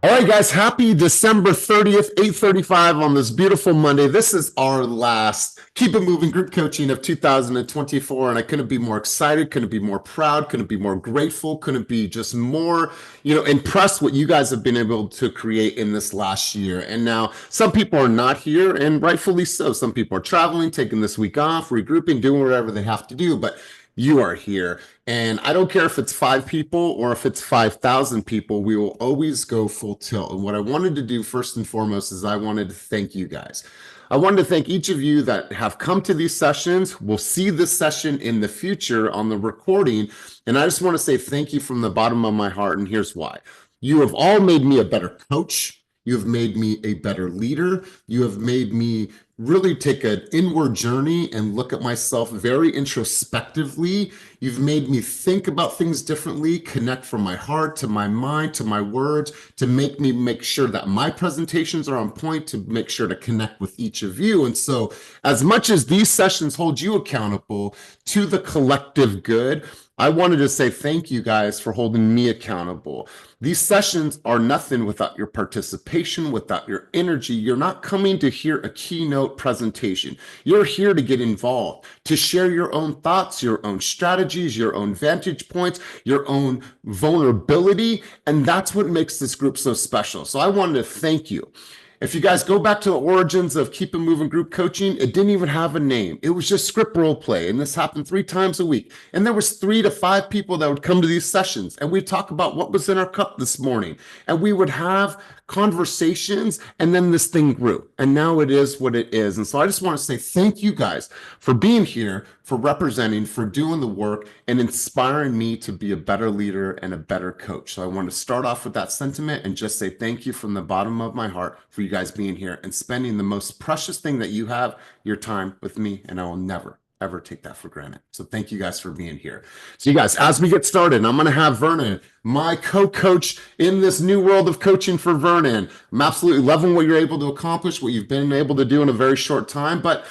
All right, guys, happy December 30th, 8:35 on this beautiful Monday. This is our last Keep It Moving group coaching of 2024, and I couldn't be more excited, couldn't be more proud, couldn't be more grateful, couldn't be just more, impressed what you guys have been able to create in this last year. And now some people are not here, and rightfully so. Some people are traveling, taking this week off, regrouping, doing whatever they have to do, but you are here. And I don't care if it's 5 people or if it's 5,000 people, we will always go full tilt. And what I wanted to do first and foremost is I wanted to thank you guys. I wanted to thank each of you that have come to these sessions. We'll see this session in the future on the recording. And I just want to say thank you from the bottom of my heart. And here's why. You have all made me a better coach. You have made me a better leader. You have made me really take an inward journey and look at myself very introspectively. You've made me think about things differently, connect from my heart to my mind, to my words, to make sure that my presentations are on point, to make sure to connect with each of you. And so as much as these sessions hold you accountable to the collective good, I wanted to say thank you guys for holding me accountable. These sessions are nothing without your participation, without your energy. You're not coming to hear a keynote presentation. You're here to get involved, to share your own thoughts, your own strategies, your own vantage points, your own vulnerability. And that's what makes this group so special. So I wanted to thank you. If you guys go back to the origins of Keep It Moving group coaching, it didn't even have a name. It was just script role play. And this happened 3 times a week. And there was 3 to 5 people that would come to these sessions. And we'd talk about what was in our cup this morning. And we would have conversations, and then this thing grew. And now it is what it is. And so I just want to say thank you guys for being here, for representing, for doing the work, and inspiring me to be a better leader and a better coach. So I want to start off with that sentiment and just say thank you from the bottom of my heart for you guys being here and spending the most precious thing that you have, your time with me. And I will never, ever take that for granted. So thank you guys for being here. So you guys, as we get started, I'm going to have Vernon, my co-coach in this new world of coaching for Vernon. I'm absolutely loving what you're able to accomplish, what you've been able to do in a very short time, but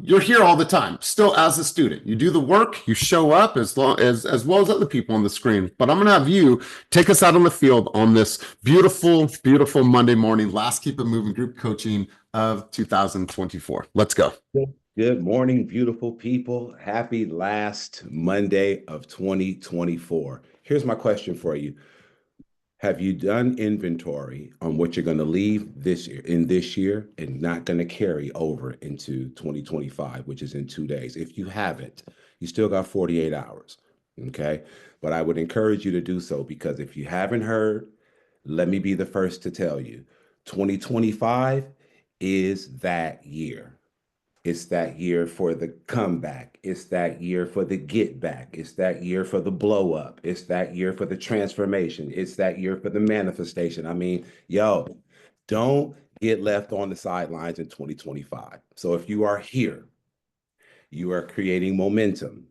you're here all the time, still as a student. You do the work, you show up as well as other people on the screen. But I'm going to have you take us out on the field on this beautiful, beautiful Monday morning, last Keep It Moving group coaching of 2024. Let's go. Good morning, beautiful people. Happy last Monday of 2024. Here's my question for you. Have you done inventory on what you're going to leave this year and not going to carry over into 2025, which is in 2 days? If you haven't, you still got 48 hours. Okay. But I would encourage you to do so, because if you haven't heard, let me be the first to tell you, 2025 is that year. It's that year for the comeback. It's that year for the get back. It's that year for the blow up. It's that year for the transformation. It's that year for the manifestation. I mean, don't get left on the sidelines in 2025. So if you are here, you are creating momentum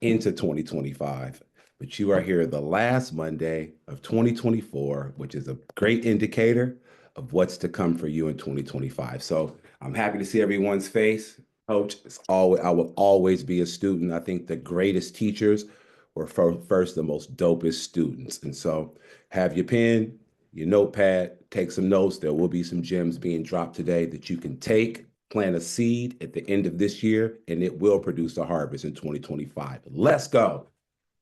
into 2025, but you are here the last Monday of 2024, which is a great indicator of what's to come for you in 2025. So I'm happy to see everyone's face. Coach, I will always be a student. I think the greatest teachers were first the most dopest students. And so have your pen, your notepad, take some notes. There will be some gems being dropped today that you can take, plant a seed at the end of this year, and it will produce a harvest in 2025. Let's go.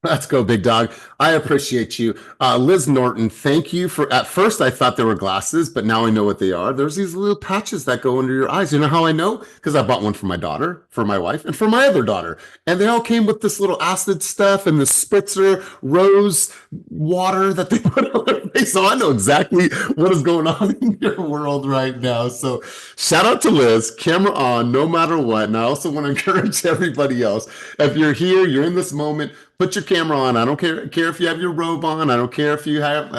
Let's go, big dog. I appreciate you. Liz Norton, thank you for, at first I thought they were glasses, but now I know what they are. There's these little patches that go under your eyes. You know how I know? Because I bought one for my daughter, for my wife, and for my other daughter. And they all came with this little acid stuff and the spritzer rose water that they put on their face. So I know exactly what is going on in your world right now. So shout out to Liz, camera on, no matter what. And I also want to encourage everybody else. If you're here, you're in this moment, put your camera on. I don't care if you have your robe on. I don't care if you have,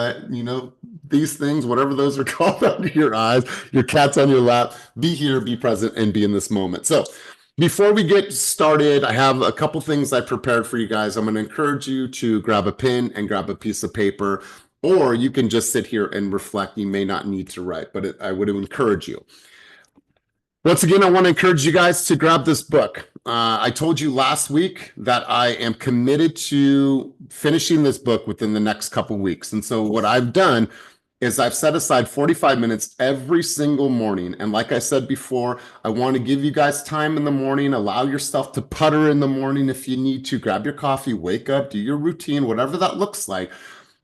these things, whatever those are called, under your eyes, your cat's on your lap. Be here, be present, and be in this moment. So before we get started, I have a couple things I prepared for you guys. I'm going to encourage you to grab a pen and grab a piece of paper, or you can just sit here and reflect. You may not need to write, but I would encourage you. Once again, I want to encourage you guys to grab this book. I told you last week that I am committed to finishing this book within the next couple weeks. And so what I've done is I've set aside 45 minutes every single morning. And like I said before, I want to give you guys time in the morning. Allow yourself to putter in the morning if you need to. Grab your coffee, wake up, do your routine, whatever that looks like.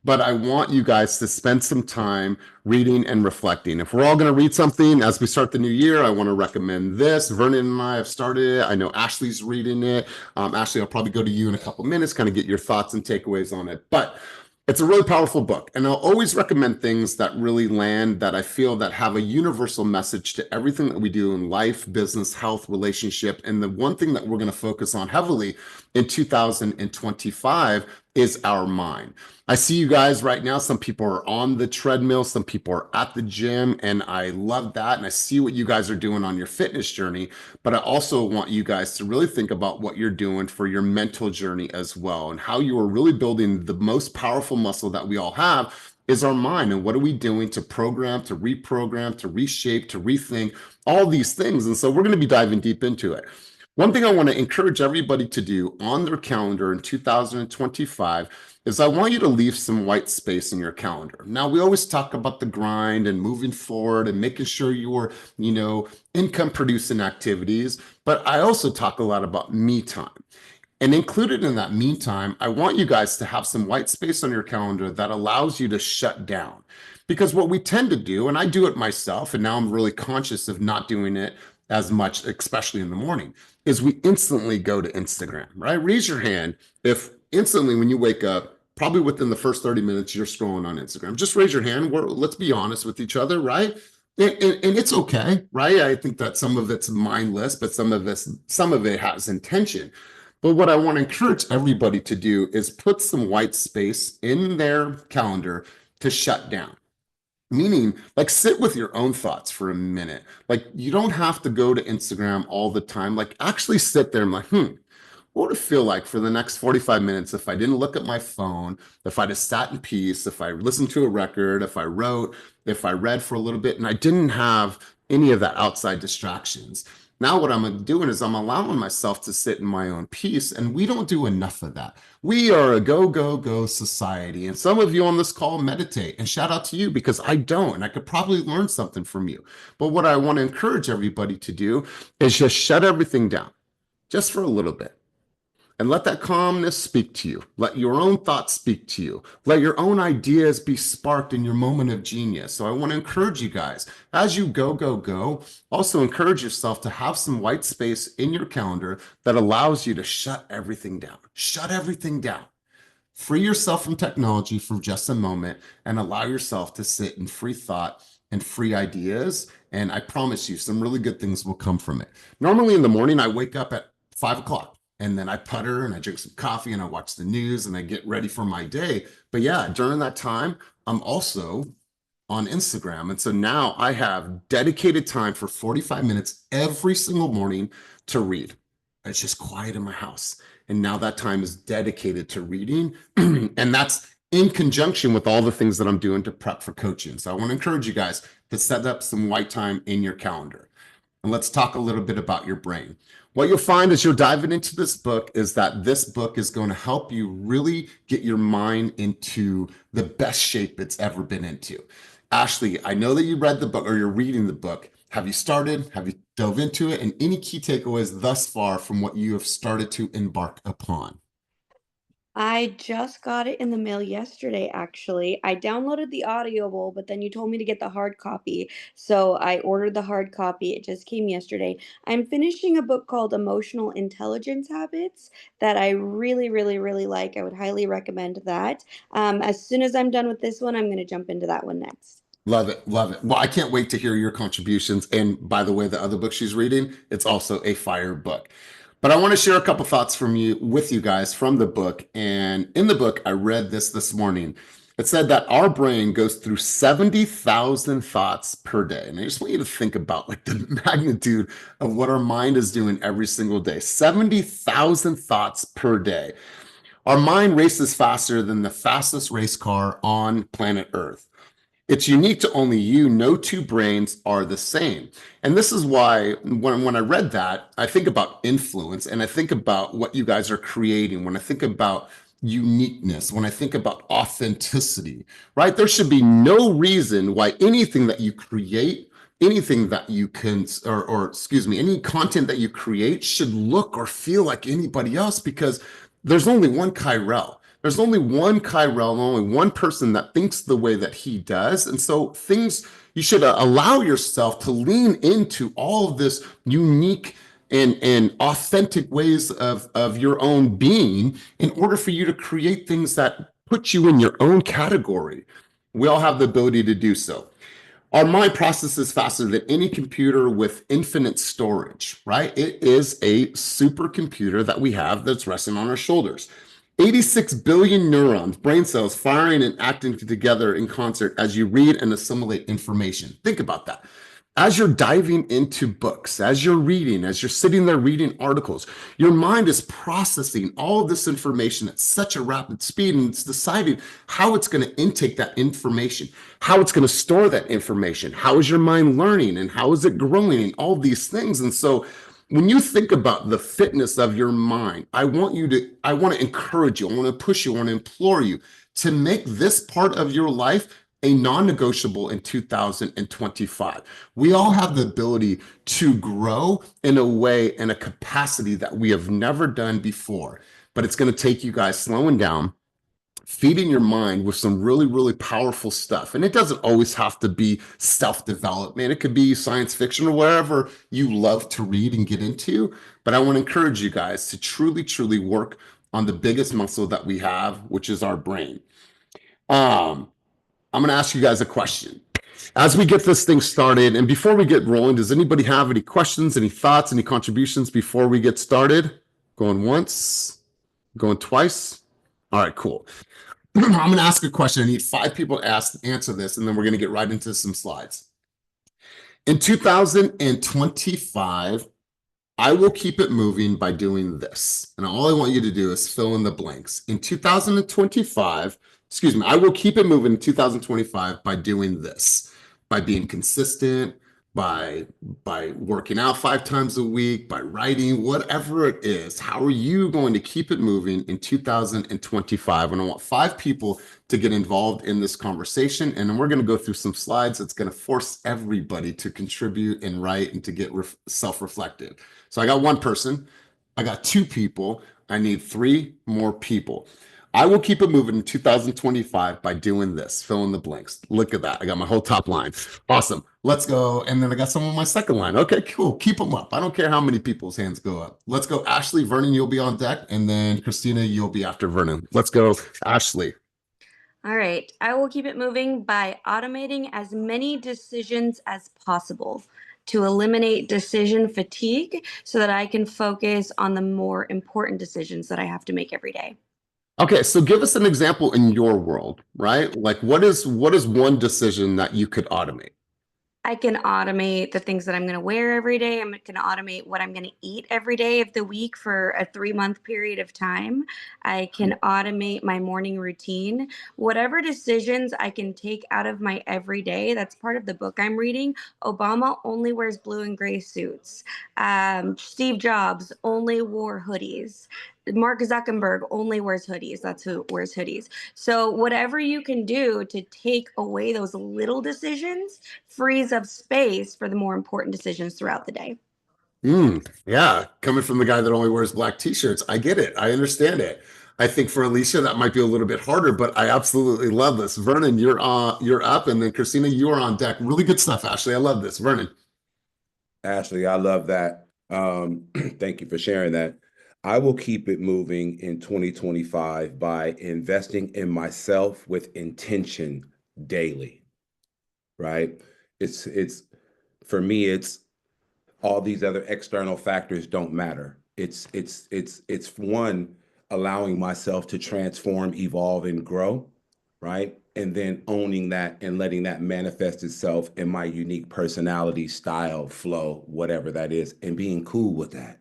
But I want you guys to spend some time reading and reflecting. If we're all going to read something as we start the new year, I want to recommend this. Vernon and I have started it. I know Ashley's reading it. Ashley, I'll probably go to you in a couple minutes, kind of get your thoughts and takeaways on it. But it's a really powerful book, and I'll always recommend things that really land, that I feel that have a universal message to everything that we do in life, business, health, relationship. And the one thing that we're going to focus on heavily in 2025 is our mind. I see you guys right now. Some people are on the treadmill, some people are at the gym, and I love that. And I see what you guys are doing on your fitness journey. But I also want you guys to really think about what you're doing for your mental journey as well, and how you are really building the most powerful muscle that we all have is our mind. And what are we doing to program, to reprogram, to reshape, to rethink all these things? And so we're going to be diving deep into it. One thing I want to encourage everybody to do on their calendar in 2025 is I want you to leave some white space in your calendar. Now, we always talk about the grind and moving forward and making sure you're, income producing activities, but I also talk a lot about me time. And included in that meantime, I want you guys to have some white space on your calendar that allows you to shut down. Because what we tend to do, and I do it myself, and now I'm really conscious of not doing it as much, especially in the morning, is we instantly go to Instagram, right? Raise your hand if instantly when you wake up, probably within the first 30 minutes, you're scrolling on Instagram. Just raise your hand. Let's be honest with each other, right? And it's okay, right? I think that some of it's mindless, but some of it has intention. But what I want to encourage everybody to do is put some white space in their calendar to shut down. Meaning, like, sit with your own thoughts for a minute. Like, you don't have to go to Instagram all the time. Like, actually sit there and like, what would it feel like for the next 45 minutes if I didn't look at my phone, if I just sat in peace, if I listened to a record, if I wrote, if I read for a little bit, and I didn't have any of that outside distractions? Now, what I'm doing is I'm allowing myself to sit in my own peace, and we don't do enough of that. We are a go, go, go society. And some of you on this call meditate, and shout out to you because I don't, and I could probably learn something from you. But what I want to encourage everybody to do is just shut everything down just for a little bit. And let that calmness speak to you. Let your own thoughts speak to you. Let your own ideas be sparked in your moment of genius. So I want to encourage you guys, as you go, go, go, also encourage yourself to have some white space in your calendar that allows you to shut everything down. Shut everything down. Free yourself from technology for just a moment and allow yourself to sit in free thought and free ideas. And I promise you, some really good things will come from it. Normally in the morning, I wake up at 5 o'clock. And then I putter and I drink some coffee and I watch the news and I get ready for my day. But yeah, during that time, I'm also on Instagram. And so now I have dedicated time for 45 minutes every single morning to read. It's just quiet in my house. And now that time is dedicated to reading. And that's in conjunction with all the things that I'm doing to prep for coaching. So I want to encourage you guys to set up some white time in your calendar. And let's talk a little bit about your brain. What you'll find as you're diving into this book is that this book is going to help you really get your mind into the best shape it's ever been into. Ashley, I know that you read the book or you're reading the book. Have you started? Have you dove into it? And any key takeaways thus far from what you have started to embark upon? I just got it in the mail yesterday, actually. I downloaded the Audible, but then you told me to get the hard copy. So I ordered the hard copy. It just came yesterday. I'm finishing a book called Emotional Intelligence Habits that I really, really, really like. I would highly recommend that. As soon as I'm done with this one, I'm going to jump into that one next. Love it. Love it. Well, I can't wait to hear your contributions. And by the way, the other book she's reading, it's also a fire book. But I want to share a couple thoughts from you with you guys from the book. And in the book, I read this morning. It said that our brain goes through 70,000 thoughts per day. And I just want you to think about like the magnitude of what our mind is doing every single day. 70,000 thoughts per day. Our mind races faster than the fastest race car on planet Earth. It's unique to only you. No two brains are the same. And this is why when I read that, I think about influence and I think about what you guys are creating. When I think about uniqueness, when I think about authenticity, right? There should be no reason why anything that you create, anything that you can, or excuse me, any content that you create should look or feel like anybody else, because there's only one Kyrell. There's only one Kyrell, only one person that thinks the way that he does. And so things, you should allow yourself to lean into all of this unique and authentic ways of your own being in order for you to create things that put you in your own category. We all have the ability to do so. Our mind processes faster than any computer with infinite storage, right? It is a supercomputer that we have that's resting on our shoulders. 86 billion neurons, brain cells firing and acting together in concert as you read and assimilate information. Think about that. As you're diving into books, as you're reading, as you're sitting there reading articles, your mind is processing all of this information at such a rapid speed, and it's deciding how it's going to intake that information, how it's going to store that information, how is your mind learning, and how is it growing, and all these things. And so when you think about the fitness of your mind, I want to encourage you, I want to push you, I want to implore you to make this part of your life a non-negotiable in 2025. We all have the ability to grow in a way and a capacity that we have never done before, but it's going to take you guys slowing down, feeding your mind with some really, really powerful stuff. And it doesn't always have to be self-development. It could be science fiction or wherever you love to read and get into. But I want to encourage you guys to truly, truly work on the biggest muscle that we have, which is our brain. I'm going to ask you guys a question. As we get this thing started, and before we get rolling, does anybody have any questions, any thoughts, any contributions before we get started? Going once, going twice. All right, cool. I'm going to ask a question. I need 5 people to answer this, and then we're going to get right into some slides. In 2025, I will keep it moving by doing this. And all I want you to do is fill in the blanks. In 2025, excuse me, I will keep it moving in 2025 by doing this, by being consistent, by working out 5 times a week, by writing, whatever it is. How are you going to keep it moving in 2025? And I want 5 people to get involved in this conversation. And then we're going to go through some slides that's going to force everybody to contribute and write and to get self-reflective. So I got 1 person, I got 2 people, I need 3 more people. I will keep it moving in 2025 by doing this. Fill in the blanks. Look at that. I got my whole top line. Awesome. Let's go. And then I got some on my second line. Okay, cool. Keep them up. I don't care how many people's hands go up. Let's go. Ashley, Vernon, you'll be on deck. And then Christina, you'll be after Vernon. Let's go. Ashley. All right. I will keep it moving by automating as many decisions as possible to eliminate decision fatigue so that I can focus on the more important decisions that I have to make every day. Okay, so give us an example in your world, right? Like what is one decision that you could automate? I can automate the things that I'm going to wear every day. I'm going to automate what I'm going to eat every day of the week for a 3-month period of time. I can automate my morning routine. Whatever decisions I can take out of my everyday, that's part of the book I'm reading. Obama only wears blue and gray suits. Steve Jobs only wore hoodies. Mark Zuckerberg only wears hoodies. That's who wears hoodies. So whatever you can do to take away those little decisions frees up space for the more important decisions throughout the day. Yeah, coming from the guy that only wears black t-shirts, I get it. I understand it. I think for Alicia, that might be a little bit harder, but I absolutely love this. Vernon, you're up, and then Christina, you are on deck. Really good stuff, Ashley. I love this. Vernon. Ashley, I love that. Thank you for sharing that. I will keep it moving in 2025 by investing in myself with intention daily, right? It's for me, it's all these other external factors don't matter. It's one, allowing myself to transform, evolve, and grow, right? And then owning that and letting that manifest itself in my unique personality, style, flow, whatever that is, and being cool with that,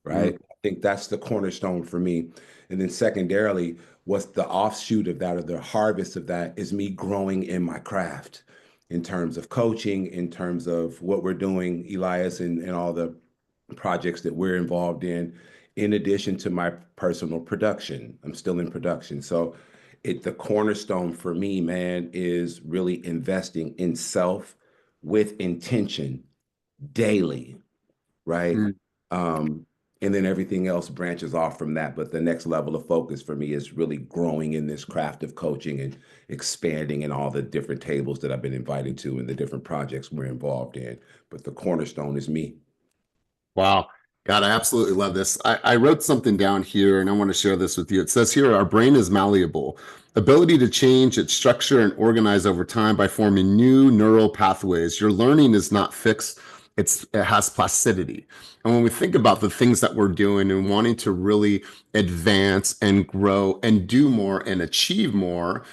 right? I think that's the cornerstone for me. And then secondarily, what's the offshoot of that, or the harvest of that, is me growing in my craft in terms of coaching, in terms of what we're doing, Elias, and all the projects that we're involved in, in addition to my personal production. I'm still in production. So the cornerstone for me, man, is really investing in self with intention daily, right? Mm. And then everything else branches off from that. But the next level of focus for me is really growing in this craft of coaching and expanding in all the different tables that I've been invited to and the different projects we're involved in. But the cornerstone is me. Wow. God, I absolutely love this. I wrote something down here and I want to share this with you. It says here, our brain is malleable, ability to change its structure and organize over time by forming new neural pathways. Your learning is not fixed. It has plasticity. And when we think about the things that we're doing and wanting to really advance and grow and do more and achieve more,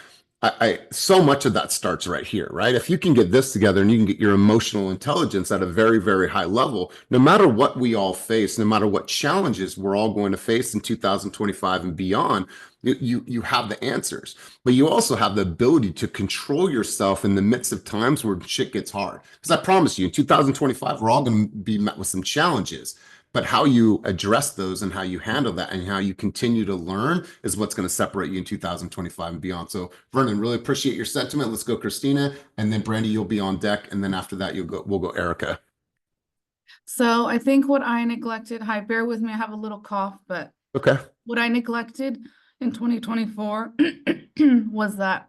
so much of that starts right here, right? If you can get this together and you can get your emotional intelligence at a very, very high level, no matter what we all face, no matter what challenges we're all going to face in 2025 and beyond, you have the answers, but you also have the ability to control yourself in the midst of times where shit gets hard. Because I promise you, in 2025, we're all going to be met with some challenges. But how you address those and how you handle that and how you continue to learn is what's going to separate you in 2025 and beyond. So Vernon, really appreciate your sentiment. Let's go Christina, and then Brandy, you'll be on deck. And then after that, we'll go Erica. So I think what I neglected, hi, bear with me, I have a little cough, but Okay. what I neglected in 2024 was that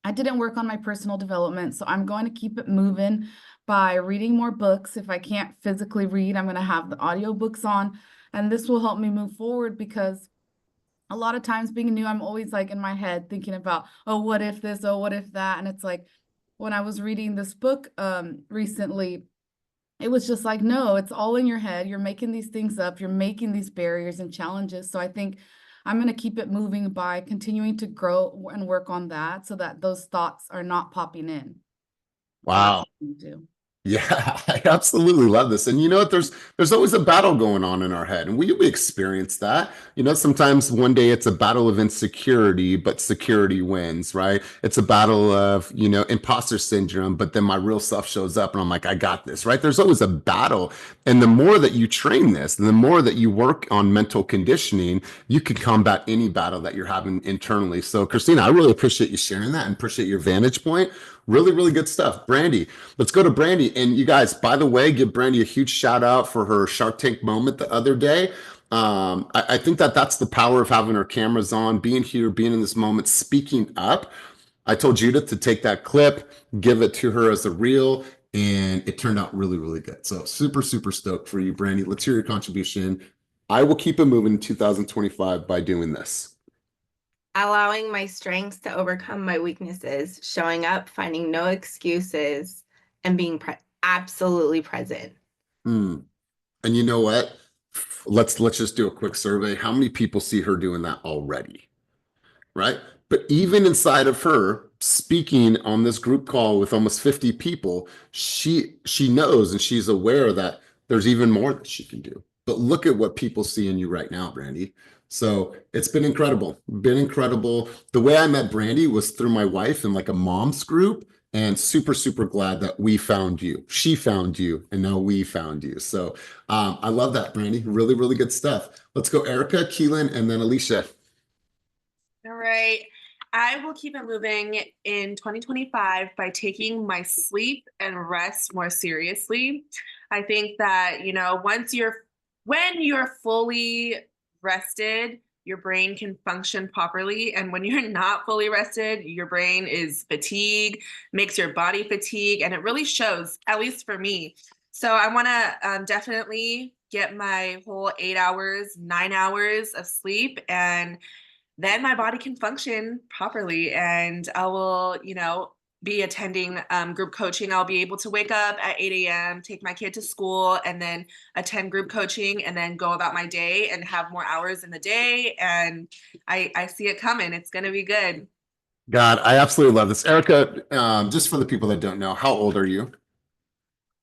I didn't work on my personal development. So I'm going to keep it moving by reading more books. If I can't physically read, I'm going to have the audiobooks on, and this will help me move forward because a lot of times being new, I'm always like in my head thinking about, oh, what if this, oh, what if that? And it's like when I was reading this book recently, it was just like, no, it's all in your head. You're making these things up. You're making these barriers and challenges. So I think I'm going to keep it moving by continuing to grow and work on that so that those thoughts are not popping in. So that's Wow. what I'm gonna do. Yeah, I absolutely love this. And you know what? There's always a battle going on in our head. And we experience that. You know, sometimes one day it's a battle of insecurity, but security wins, right? It's a battle of, you know, imposter syndrome, but then my real self shows up and I'm like, I got this, right? There's always a battle. And the more that you train this, and the more that you work on mental conditioning, you can combat any battle that you're having internally. So Christina, I really appreciate you sharing that and appreciate your vantage point. Really, really good stuff. Brandy, let's go to Brandy. And you guys, by the way, give Brandy a huge shout out for her Shark Tank moment the other day. I think that's the power of having our cameras on, being here, being in this moment, speaking up. I told Judith to take that clip, give it to her as a reel, and it turned out really, really good. So super, super stoked for you, Brandy. Let's hear your contribution. I will keep it moving in 2025 by doing this. Allowing my strengths to overcome my weaknesses, showing up, finding no excuses, and being absolutely present. And you know what? Let's just do a quick survey. How many people see her doing that already? Right? But even inside of her speaking on this group call with almost 50 people, she knows and she's aware that there's even more that she can do. But look at what people see in you right now, Brandy. So it's been incredible. Been incredible. The way I met Brandy was through my wife in like a mom's group, and super, super glad that we found you. She found you, and now we found you. So I love that, Brandy. Really, really good stuff. Let's go Erica, Keelan, and then Alicia. All right. I will keep it moving in 2025 by taking my sleep and rest more seriously. I think that, you know, when you're fully rested, your brain can function properly. And when you're not fully rested, your brain is fatigued, makes your body fatigue, and it really shows, at least for me. So I want to definitely get my whole 8 hours, 9 hours of sleep, and then my body can function properly, and I will, you know, be attending group coaching. I'll be able to wake up at 8 a.m., take my kid to school, and then attend group coaching, and then go about my day and have more hours in the day. And I see it coming. It's going to be good. God, I absolutely love this. Erica, just for the people that don't know, how old are you?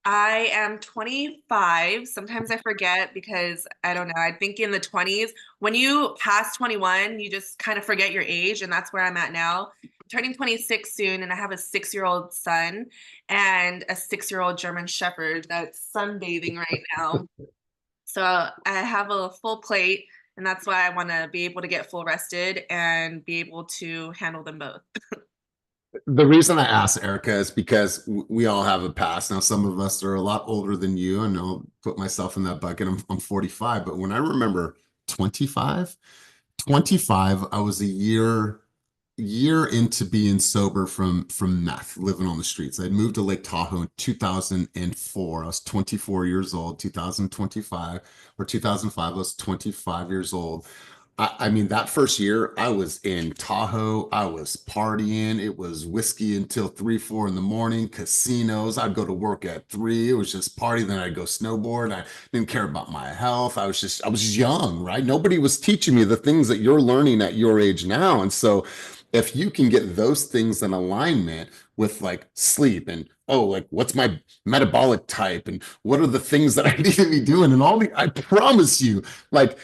I am 25. Sometimes I forget because I don't know. I think in the 20s, when you pass 21, you just kind of forget your age. And that's where I'm at now. I'm turning 26 soon. And I have a 6-year-old son and a 6-year-old German Shepherd that's sunbathing right now. So I have a full plate, and that's why I want to be able to get full rested and be able to handle them both. The reason I asked Erica is because we all have a past. Now, some of us are a lot older than you, and I'll put myself in that bucket. I'm 45, but when I remember 25, 25, I was a year into being sober from meth, living on the streets. I moved to Lake Tahoe in 2004. I was 24 years old. 2025 or 2005, I was 25 years old. I mean, that first year I was in Tahoe. I was partying. It was whiskey until 3, 4 in the morning, casinos. I'd go to work at 3. It was just party. Then I'd go snowboard. I didn't care about my health. I was young, right? Nobody was teaching me the things that you're learning at your age now. And so if you can get those things in alignment with like sleep and, oh, like what's my metabolic type and what are the things that I need to be doing and I promise you, like,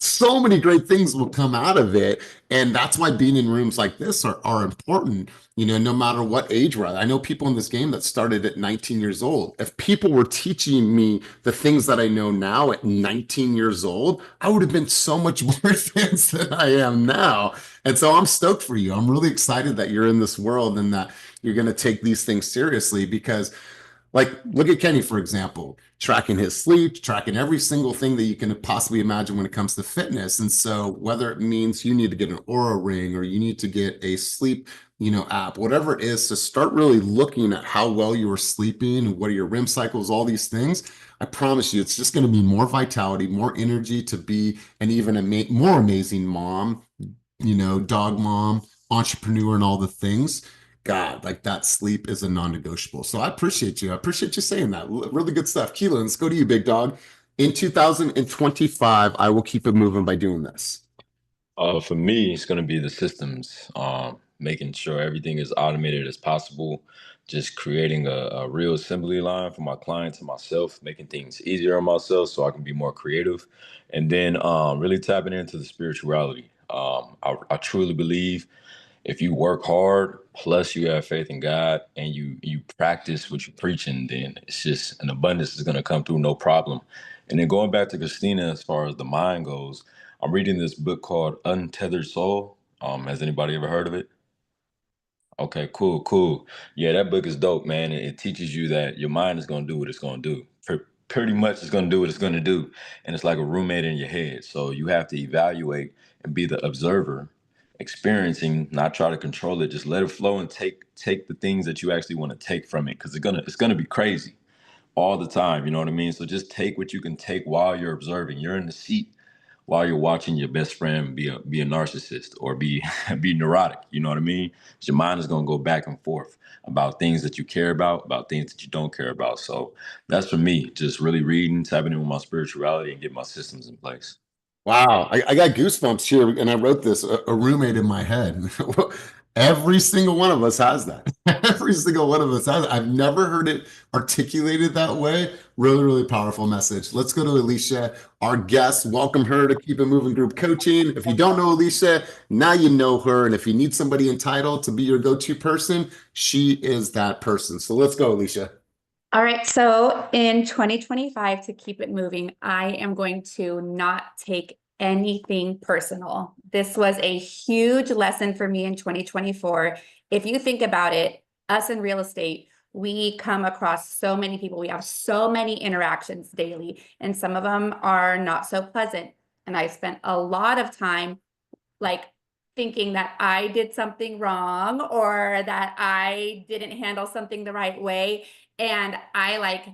so many great things will come out of it. And that's why being in rooms like this are important, no matter what age we're at. I know people in this game that started at 19 years old. If people were teaching me the things that I know now at 19 years old, I would have been so much more advanced than I am now. And so I'm stoked for you. I'm really excited that you're in this world and that you're going to take these things seriously because, like, look at Kenny, for example, tracking his sleep, tracking every single thing that you can possibly imagine when it comes to fitness. And so whether it means you need to get an Aura ring or you need to get a sleep, app, whatever it is, to start really looking at how well you are sleeping and what are your REM cycles, all these things, I promise you, it's just going to be more vitality, more energy to be an even more amazing mom, dog mom, entrepreneur, and all the things. God, like that sleep is a non-negotiable. So I appreciate you. I appreciate you saying that. Really good stuff. Keelan, let's go to you, big dog. In 2025, I will keep it moving by doing this. For me, it's going to be the systems, making sure everything is automated as possible, just creating a real assembly line for my clients and myself, making things easier on myself so I can be more creative, and then really tapping into the spirituality. I truly believe if you work hard, plus you have faith in God, and you practice what you're preaching, then it's just an abundance is going to come through, no problem. And then going back to Christina, as far as the mind goes, I'm reading this book called Untethered Soul. Has anybody ever heard of it? Okay, cool, cool. Yeah, that book is dope, man. It teaches you that your mind is gonna do what it's gonna do. Pretty much it's gonna do what it's gonna do. And it's like a roommate in your head. So you have to evaluate and be the observer, experiencing, not try to control it. Just let it flow and take the things that you actually want to take from it. Cause it's gonna be crazy all the time. You know what I mean? So just take what you can take while you're observing. You're in the seat while you're watching your best friend be a narcissist or be be neurotic. You know what I mean? Your mind is gonna go back and forth about things that you care about things that you don't care about. So that's for me, just really reading, tapping in with my spirituality and getting my systems in place. Wow, I got goosebumps here, and I wrote this, a roommate in my head. Every single one of us has that. Every single one of us has it. I've never heard it articulated that way. Really, really powerful message. Let's go to Alicia, our guest. Welcome her to Keep It Moving Group Coaching. If you don't know Alicia, now you know her. And if you need somebody entitled to be your go-to person, she is that person. So let's go, Alicia. All right, so in 2025, to keep it moving, I am going to not take anything personal. This was a huge lesson for me in 2024. If you think about it, us in real estate, we come across so many people. We have so many interactions daily, and some of them are not so pleasant. And I spent a lot of time like thinking that I did something wrong or that I didn't handle something the right way. And I like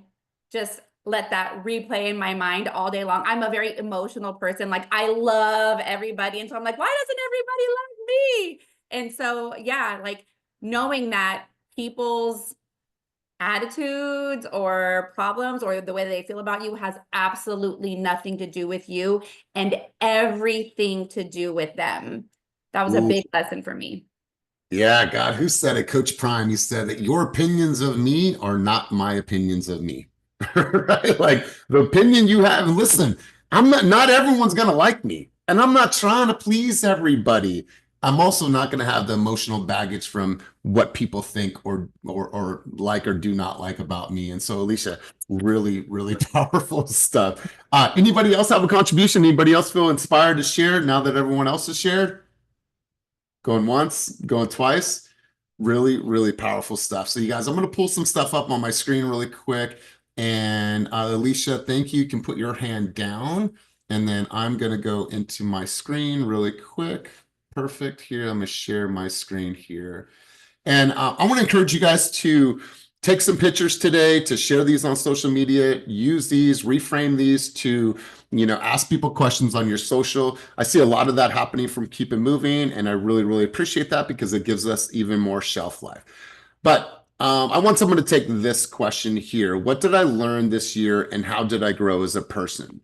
just let that replay in my mind all day long. I'm a very emotional person. Like I love everybody. And so I'm like, why doesn't everybody love me? And so, yeah, like knowing that people's attitudes or problems or the way they feel about you has absolutely nothing to do with you and everything to do with them. That was a Ooh. big lesson for me. Yeah, God, who said it? Coach Prime, he said that your opinions of me are not my opinions of me. Right? Like the opinion you have, listen, not everyone's gonna like me. And I'm not trying to please everybody. I'm also not going to have the emotional baggage from what people think or like or do not like about me. And so, Alicia, really, really powerful stuff. Anybody else have a contribution? Anybody else feel inspired to share now that everyone else has shared? Going once, going twice. Really, really powerful stuff. So you guys, I'm going to pull some stuff up on my screen really quick. And Alicia, thank you. You can put your hand down. And then I'm going to go into my screen really quick. Perfect. Here, I'm going to share my screen here. And I want to encourage you guys to take some pictures today, to share these on social media, use these, reframe these to, ask people questions on your social. I see a lot of that happening from Keep It Moving, and I really, really appreciate that because it gives us even more shelf life. But I want someone to take this question here. What did I learn this year and how did I grow as a person?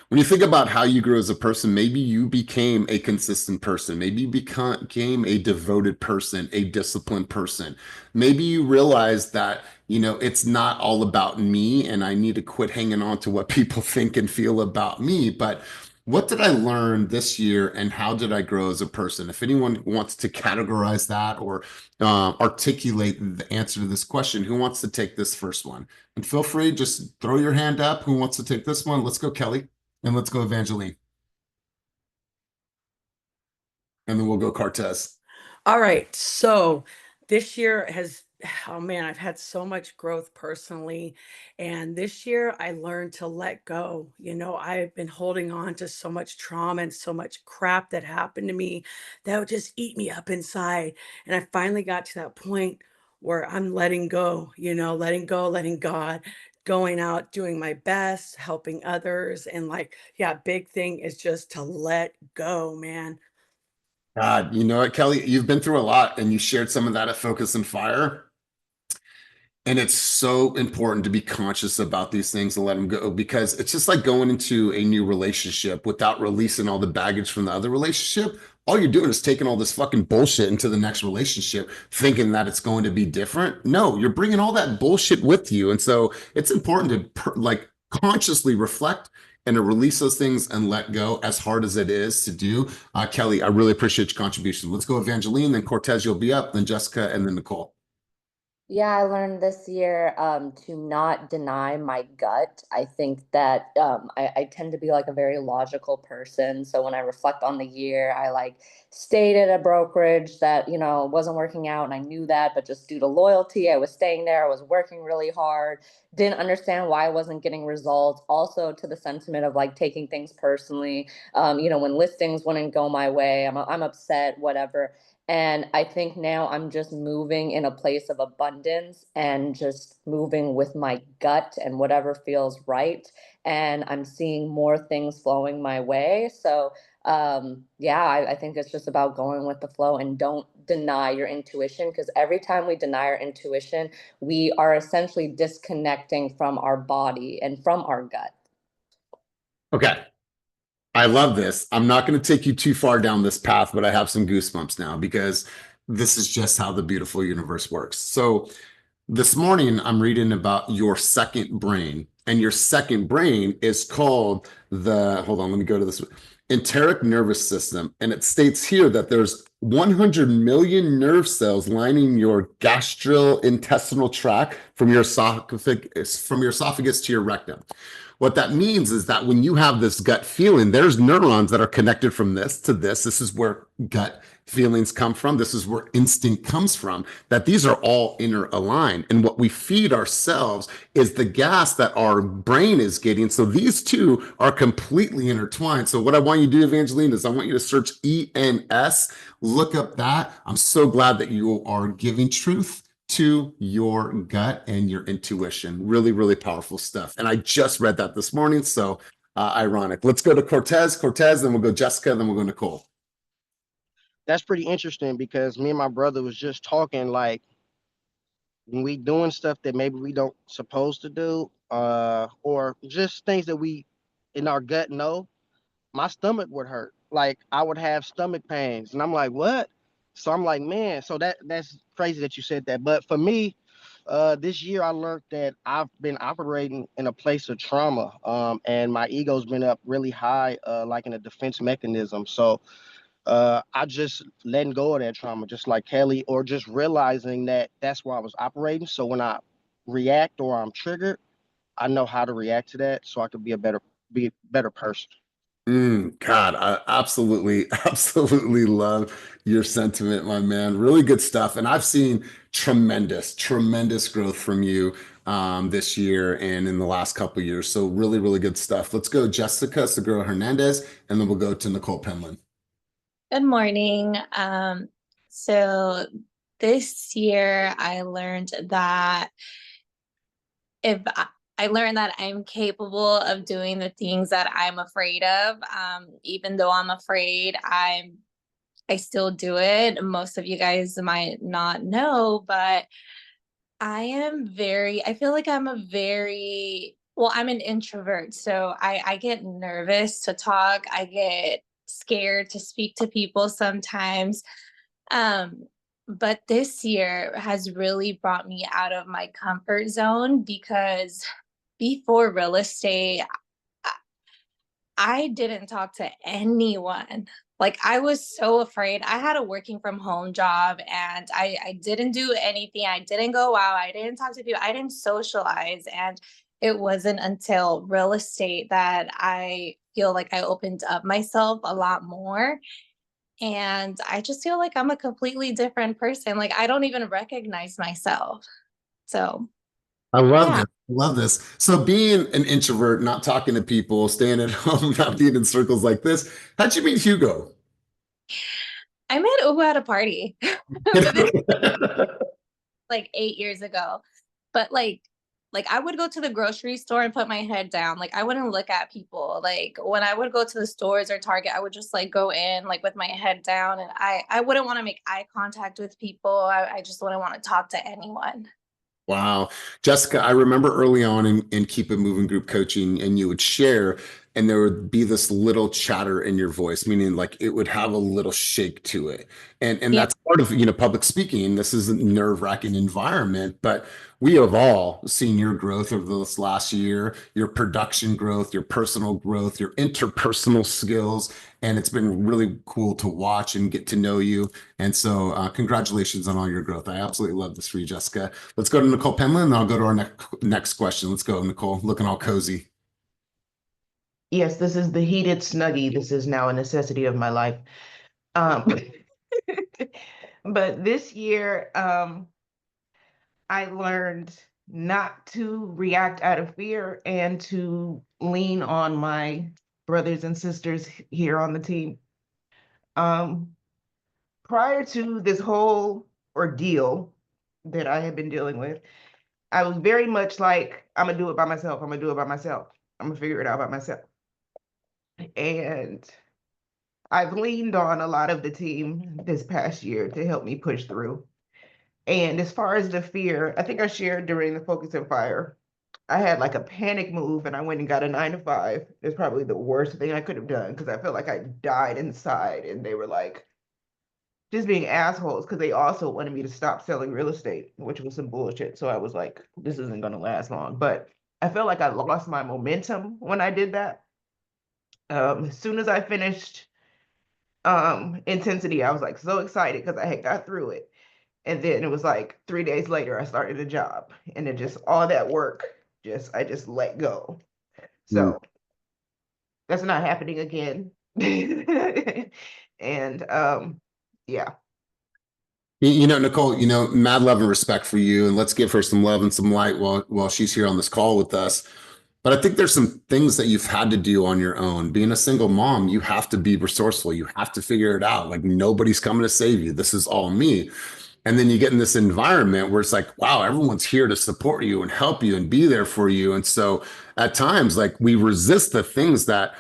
When you think about how you grew as a person, maybe you became a consistent person. Maybe you became a devoted person, a disciplined person. Maybe you realized that, it's not all about me and I need to quit hanging on to what people think and feel about me. But what did I learn this year and how did I grow as a person? If anyone wants to categorize that or articulate the answer to this question, who wants to take this first one? And feel free, just throw your hand up. Who wants to take this one? Let's go, Kelly. And let's go Evangeline. And then we'll go Cortez. All right. So this year has, oh man, I've had so much growth personally. And this year I learned to let go. I've been holding on to so much trauma and so much crap that happened to me that would just eat me up inside. And I finally got to that point where I'm letting go, letting go, letting God, going out, doing my best, helping others. And big thing is just to let go, man. God, you know what, Kelly, you've been through a lot and you shared some of that at Focus and Fire. And it's so important to be conscious about these things and let them go because it's just like going into a new relationship without releasing all the baggage from the other relationship. All you're doing is taking all this fucking bullshit into the next relationship, thinking that it's going to be different. No, you're bringing all that bullshit with you. And so it's important to consciously reflect and to release those things and let go as hard as it is to do. Kelly, I really appreciate your contribution. Let's go Evangeline, then Cortez, you'll be up, then Jessica, and then Nicole. Yeah, I learned this year to not deny my gut. I think that I tend to be like a very logical person. So when I reflect on the year, I stayed at a brokerage that, wasn't working out and I knew that, but just due to loyalty, I was staying there. I was working really hard, didn't understand why I wasn't getting results. Also to the sentiment of taking things personally, when listings wouldn't go my way, I'm upset, whatever. And I think now I'm just moving in a place of abundance and just moving with my gut and whatever feels right. And I'm seeing more things flowing my way. So, I think it's just about going with the flow and don't deny your intuition because every time we deny our intuition, we are essentially disconnecting from our body and from our gut. Okay. I love this. I'm not going to take you too far down this path, but I have some goosebumps now because this is just how the beautiful universe works. So this morning, I'm reading about your second brain, and your second brain is called hold on, let me go to this enteric nervous system. And it states here that there's 100 million nerve cells lining your gastrointestinal tract from your esophagus to your rectum. What that means is that when you have this gut feeling, there's neurons that are connected from this to this. This is where gut feelings come from. This is where instinct comes from, that these are all interaligned. And what we feed ourselves is the gas that our brain is getting. So these two are completely intertwined. So what I want you to do, Evangeline, is I want you to search ENS, look up that. I'm so glad that you are giving truth to your gut and your intuition. Really, really powerful stuff. And I just read that this morning. So ironic. Let's go to Cortez, then we'll go Jessica, then we'll go Nicole. That's pretty interesting because me and my brother was just talking when we doing stuff that maybe we don't supposed to do, or just things that we in our gut know, my stomach would hurt. I would have stomach pains, and I'm like, what? So I'm like, man, so that's crazy that you said that. But for me, this year I learned that I've been operating in a place of trauma, and my ego's been up really high, like in a defense mechanism. So I just letting go of that trauma, just like Kelly, or just realizing that that's where I was operating. So when I react or I'm triggered, I know how to react to that, so I could be a better person. God, I absolutely, absolutely love your sentiment, my man. Really good stuff. And I've seen tremendous, tremendous growth from you this year and in the last couple of years. So really, really good stuff. Let's go Jessica Segura Hernandez, and then we'll go to Nicole Penland. Good morning. So this year I learned that if I learned that I'm capable of doing the things that I'm afraid of. Even though I'm afraid, I still do it. Most of you guys might not know, but I feel like I'm an introvert. So I get nervous to talk. I get scared to speak to people sometimes. Um, but this year has really brought me out of my comfort zone because before real estate, I I didn't talk to anyone. Like I was so afraid. I had a working from home job and I didn't do anything. I didn't go out. I didn't talk to people. I didn't socialize. And it wasn't until real estate that I feel like I opened up myself a lot more. And I just feel like I'm a completely different person. Like I don't even recognize myself. So I love yeah. this. Love this. So being an introvert, not talking to people, staying at home, not being in circles like this, how'd you meet Hugo? I met Ugo at a party. This like 8 years ago. But like I would go to the grocery store and put my head down. Like I wouldn't look at people. Like when I would go to the stores or Target, I would just like go in like with my head down and I wouldn't want to make eye contact with people. I just wouldn't want to talk to anyone. Wow. Jessica, I remember early on in Keep It Moving group coaching, and you would share, and there would be this little chatter in your voice, meaning like it would have a little shake to it. And Yeah. that's part of, public speaking. This is a nerve-wracking environment, but we have all seen your growth over this last year, your production growth, your personal growth, your interpersonal skills. And it's been really cool to watch and get to know you. And so congratulations on all your growth. I absolutely love this for you, Jessica. Let's go to Nicole Penland, and I'll go to our next question. Let's go, Nicole, looking all cozy. Yes, this is the heated snuggie. This is now a necessity of my life. Um, but this year, I learned not to react out of fear and to lean on my brothers and sisters here on the team. Um, Prior to this whole ordeal that I have been dealing with, I was very much like, I'm gonna do it by myself. I'm gonna do it by myself. I'm gonna figure it out by myself. And I've leaned on a lot of the team this past year to help me push through. And as far as the fear, I think I shared during the Focus and Fire, I had like a panic move and I went and got a 9 to 5. It's probably the worst thing I could have done because I felt like I died inside and they were like just being assholes because they also wanted me to stop selling real estate, which was some bullshit. So I was like, this isn't going to last long. But I felt like I lost my momentum when I did that. As soon as I finished intensity, I was like so excited because I had got through it. And then it was like 3 days later, I started a job and it just all that work, I just let go. So that's not happening again. And yeah. Nicole, mad love and respect for you, and let's give her some love and some light while she's here on this call with us. But I think there's some things that you've had to do on your own. Being a single mom, you have to be resourceful. You have to figure it out. Like nobody's coming to save you. This is all me. And then you get in this environment where it's like, wow, everyone's here to support you and help you and be there for you. And so at times, like we resist the things that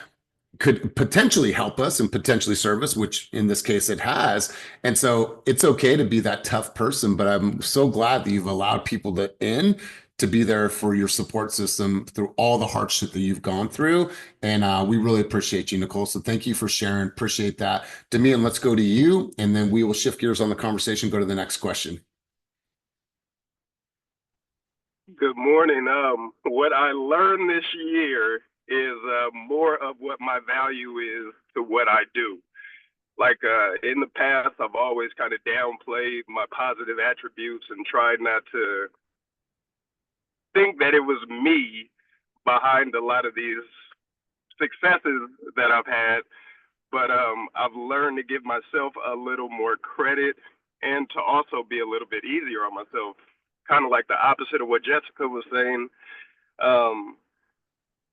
could potentially help us and potentially serve us, which in this case it has. And so it's okay to be that tough person, but I'm so glad that you've allowed people to be there for your support system through all the hardship that you've gone through. And we really appreciate you, Nicole. So thank you for sharing. Appreciate that. Damian, let's go to you, and then we will shift gears on the conversation, go to the next question. Good morning. What I learned this year is more of what my value is to what I do. Like in the past, I've always kind of downplayed my positive attributes and tried not to think that it was me behind a lot of these successes that I've had. But I've learned to give myself a little more credit and to also be a little bit easier on myself. Kind of like the opposite of what Jessica was saying. Um,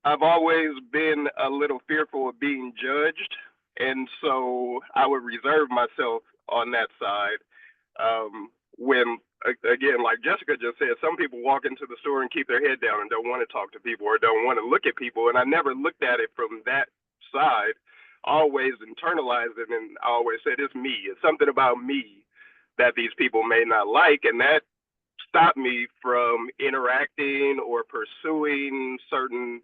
I've always been a little fearful of being judged, and so I would reserve myself on that side. When again, like Jessica just said, some people walk into the store and keep their head down and don't want to talk to people or don't want to look at people, and I never looked at it from that side. Always internalized it, and I always said it's me. It's something about me that these people may not like, and that stopped me from interacting or pursuing certain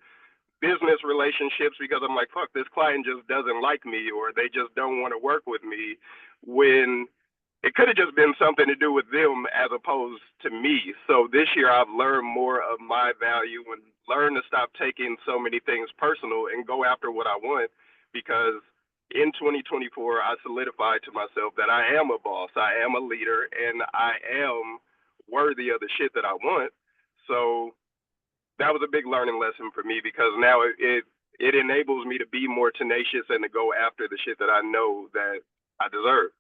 business relationships because I'm like, fuck, this client just doesn't like me or they just don't want to work with me, when it could have just been something to do with them as opposed to me. So this year I've learned more of my value and learned to stop taking so many things personal and go after what I want, because in 2024 I solidified to myself that I am a boss, I am a leader, and I am worthy of the shit that I want. So that was a big learning lesson for me, because now it enables me to be more tenacious and to go after the shit that I know that I deserve.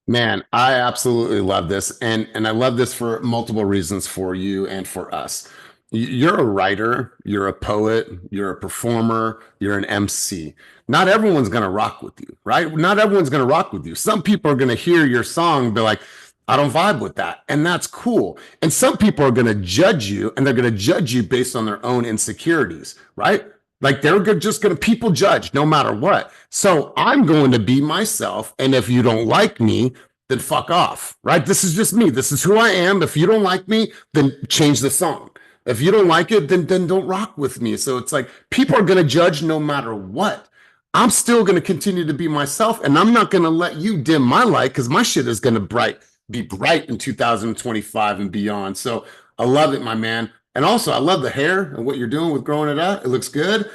Man, I absolutely love this. And I love this for multiple reasons for you and for us. You're a writer, you're a poet, you're a performer, you're an MC. Not everyone's going to rock with you, right? Not everyone's going to rock with you. Some people are going to hear your song and be like, I don't vibe with that. And that's cool. And some people are going to judge you, and they're going to judge you based on their own insecurities, right? Like just going to people judge no matter what. So I'm going to be myself. And if you don't like me, then fuck off, right? This is just me. This is who I am. If you don't like me, then change the song. If you don't like it, then don't rock with me. So it's like people are going to judge no matter what. I'm still going to continue to be myself, and I'm not going to let you dim my light, because my shit is going to be bright in 2025 and beyond. So I love it, my man. And also, I love the hair and what you're doing with growing it out. It looks good.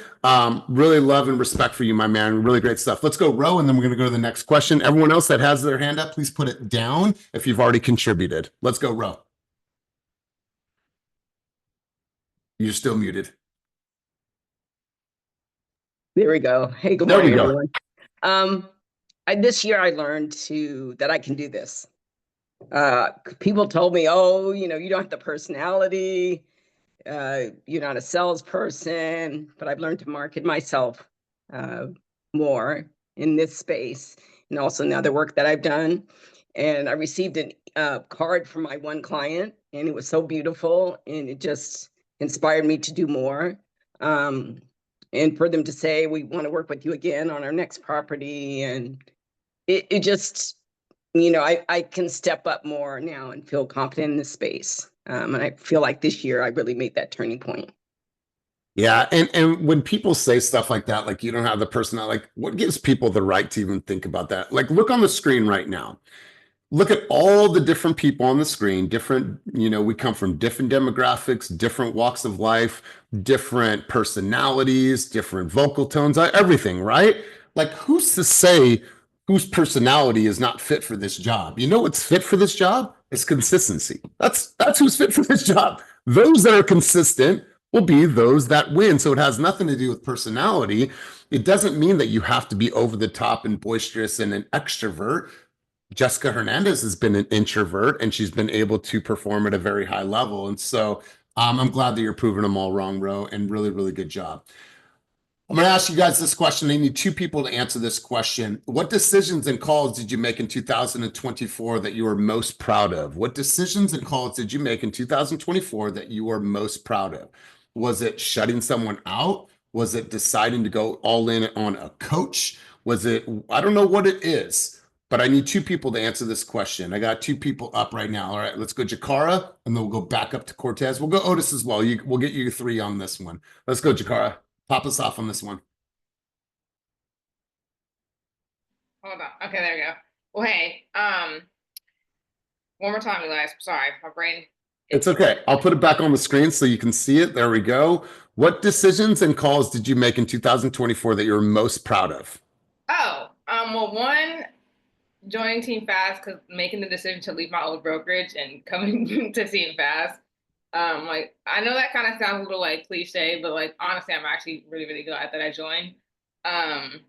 Really love and respect for you, my man. Really great stuff. Let's go, Ro, and then we're going to go to the next question. Everyone else that has their hand up, please put it down if you've already contributed. Let's go, Ro. You're still muted. There we go. Hey, good There we morning, go. everyone. This year I learned that I can do this. People told me, oh, you don't have the personality, you're not a salesperson, but I've learned to market myself more in this space, and also now the work that I've done. And I received a card from my one client, and it was so beautiful, and it just inspired me to do more. And for them to say, we want to work with you again on our next property. And it just, I can step up more now and feel confident in this space. And I feel like this year I really made that turning point. Yeah. And when people say stuff like that, like you don't have the personality, like what gives people the right to even think about that? Like look on the screen right now. Look at all the different people on the screen, we come from different demographics, different walks of life, different personalities, different vocal tones, everything, right? Like who's to say whose personality is not fit for this job? You know what's fit for this job? It's consistency. That's who's fit for this job. Those that are consistent will be those that win. So it has nothing to do with personality. It doesn't mean that you have to be over the top and boisterous and an extrovert. Jessica Hernandez has been an introvert, and she's been able to perform at a very high level. And so I'm glad that you're proving them all wrong, Ro, and really, really good job. I'm going to ask you guys this question. I need two people to answer this question. What decisions and calls did you make in 2024 that you were most proud of? What decisions and calls did you make in 2024 that you were most proud of? Was it shutting someone out? Was it deciding to go all in on a coach? I don't know what it is. But I need two people to answer this question. I got two people up right now. All right, let's go Jakara, and then we'll go back up to Cortez. We'll go Otis as well. We'll get you three on this one. Let's go, Jakara. Pop us off on this one. Hold on. Okay, there we go. Well, hey, one more time, Elias. Sorry, my brain. It's okay. I'll put it back on the screen so you can see it. There we go. What decisions and calls did you make in 2024 that you're most proud of? Oh, Well, one, joining Team Fast, because making the decision to leave my old brokerage and coming to Team Fast. Like, I know that kind of sounds a little like cliche, but like honestly, I'm actually really, really glad that I joined. And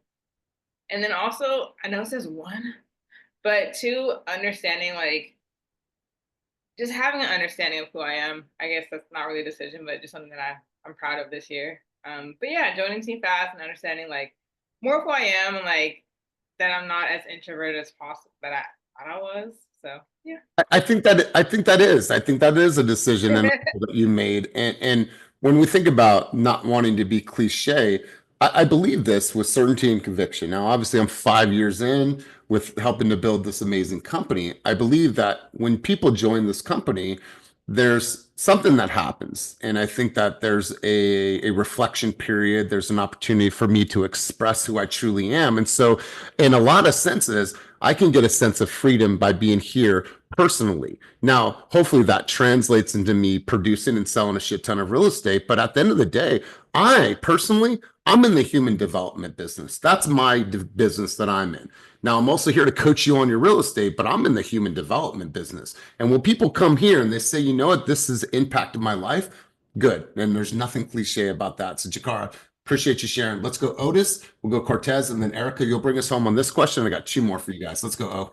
then also, I know it says one, but two, understanding like just having an understanding of who I am. I guess that's not really a decision, but just something that I'm proud of this year. But yeah, joining Team Fast and understanding like more of who I am and like that I'm not as introverted as possible that I thought I was. So yeah. I think that is a decision and that you made. And when we think about not wanting to be cliche, I believe this with certainty and conviction. Now, obviously, I'm 5 years in with helping to build this amazing company. I believe that when people join this company, there's something that happens. And I think that there's a reflection period. There's an opportunity for me to express who I truly am. And so, in a lot of senses, I can get a sense of freedom by being here personally. Now, hopefully that translates into me producing and selling a shit ton of real estate. But at the end of the day, I'm in the human development business. That's my business that I'm in. Now, I'm also here to coach you on your real estate, but I'm in the human development business. And when people come here and they say, you know what, this has impacted my life, good. And there's nothing cliche about that. So, Jakara, appreciate you sharing. Let's go Otis, we'll go Cortez, and then Erica, you'll bring us home on this question. I got two more for you guys. Let's go, O.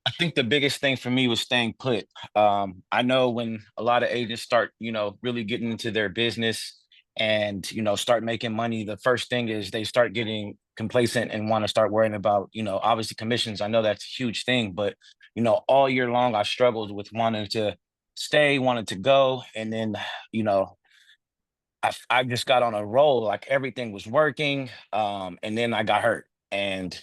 I think the biggest thing for me was staying put. I know when a lot of agents start, really getting into their business and, start making money, the first thing is they start getting complacent and want to start worrying about, obviously commissions. I know that's a huge thing, but, all year long I struggled with wanting to stay, wanted to go. And then, you know, I just got on a roll, like everything was working. And then I got hurt. And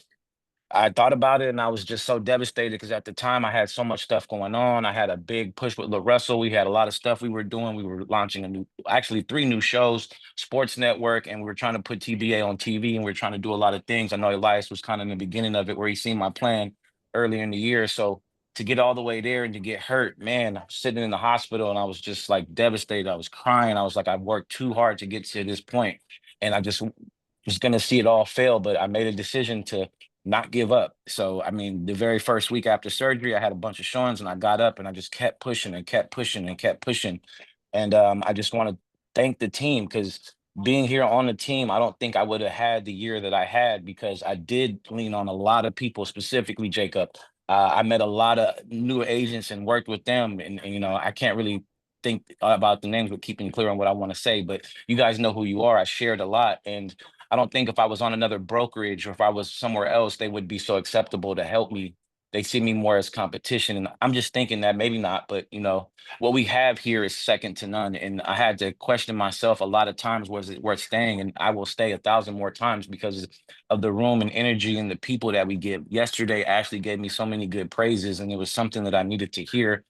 I thought about it and I was just so devastated because at the time I had so much stuff going on. I had a big push with Russell. We had a lot of stuff we were doing. We were launching actually 3 new shows, Sports Network, and we were trying to put TBA on TV and we are trying to do a lot of things. I know Elias was kind of in the beginning of it where he seen my plan earlier in the year. So to get all the way there and to get hurt, man, I was sitting in the hospital and I was just like devastated. I was crying. I was like, I've worked too hard to get to this point, and I just was going to see it all fail. But I made a decision to not give up. So, I mean, the very first week after surgery, I had a bunch of showings and I got up and I just kept pushing and kept pushing and kept pushing. And I just want to thank the team because being here on the team, I don't think I would have had the year that I had because I did lean on a lot of people, specifically Jacob. I met a lot of new agents and worked with them. And I can't really think about the names, but keeping clear on what I want to say. But you guys know who you are. I shared a lot. And I don't think if I was on another brokerage or if I was somewhere else, they would be so acceptable to help me. They see me more as competition. And I'm just thinking that maybe not, but what we have here is second to none. And I had to question myself a lot of times, was it worth staying? And I will stay 1,000 more times because of the room and energy and the people that we get. Yesterday actually gave me so many good praises, and it was something that I needed to hear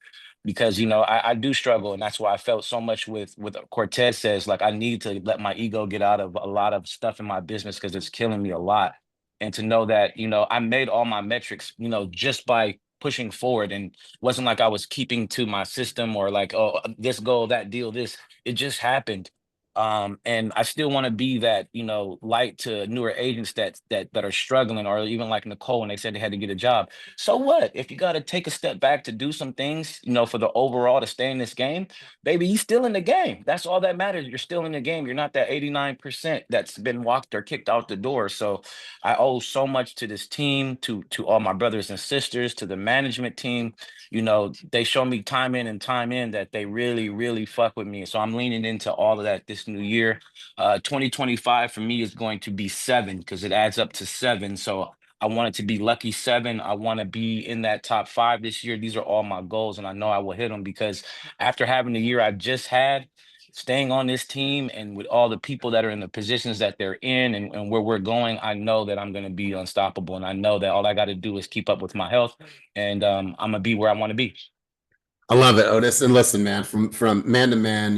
because I do struggle, and that's why I felt so much with Cortez says, like, I need to let my ego get out of a lot of stuff in my business because it's killing me a lot. And to know that I made all my metrics just by pushing forward, and wasn't like I was keeping to my system or like, oh, this goal, that deal, this, it just happened. And I still want to be that light to newer agents that are struggling, or even like Nicole when they said they had to get a job. So what if you got to take a step back to do some things for the overall to stay in this game? Baby, you still in the game. That's all that matters. You're still in the game. You're not that 89% that's been walked or kicked out the door. So I owe so much to this team, to all my brothers and sisters, to the management team. They show me time in and time in that they really, really fuck with me. So I'm leaning into all of that this new year. 2025 for me is going to be 7 because it adds up to 7. So I want it to be lucky 7. I want to be in that top 5 this year. These are all my goals, and I know I will hit them because after having the year I just had, staying on this team and with all the people that are in the positions that they're in and where we're going, I know that I'm going to be unstoppable. And I know that all I got to do is keep up with my health, and I'm going to be where I want to be. I love it, Otis. And listen, man, from man to man,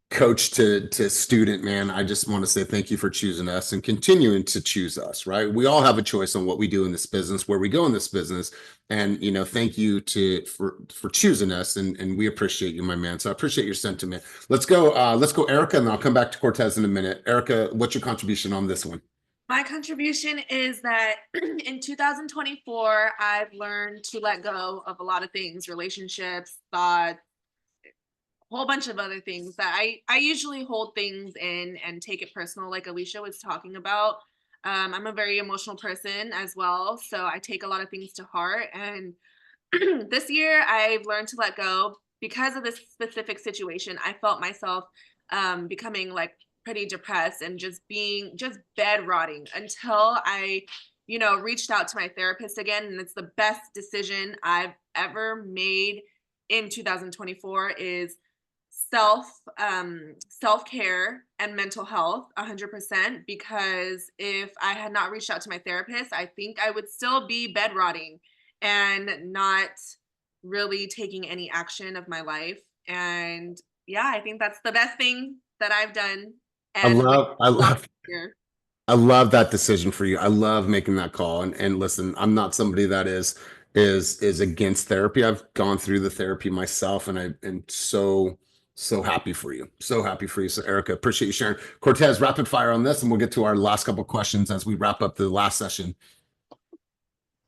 coach to student, man, I just want to say thank you for choosing us and continuing to choose us, right? We all have a choice on what we do in this business, where we go in this business. And thank you for choosing us, and we appreciate you, my man. So I appreciate your sentiment. Let's go Erica, and then I'll come back to Cortez in a minute. Erica, what's your contribution on this one? My contribution is that in 2024, I've learned to let go of a lot of things, relationships, thoughts, a whole bunch of other things that I usually hold things in and take it personal, like Alicia was talking about. I'm a very emotional person as well, so I take a lot of things to heart. And this year, I've learned to let go because of this specific situation. I felt myself becoming like pretty depressed and just bed rotting until I, reached out to my therapist again. And it's the best decision I've ever made in 2024 is self-care and mental health 100%, because if I had not reached out to my therapist, I think I would still be bed rotting and not really taking any action of my life. And yeah, I think that's the best thing that I've done. I And love, I love, here. I love that decision for you. I love making that call. And listen, I'm not somebody that is against therapy. I've gone through the therapy myself, and I am so happy for you. So happy for you. So Erica, appreciate you sharing. Cortez, rapid fire on this, and we'll get to our last couple questions as we wrap up the last session.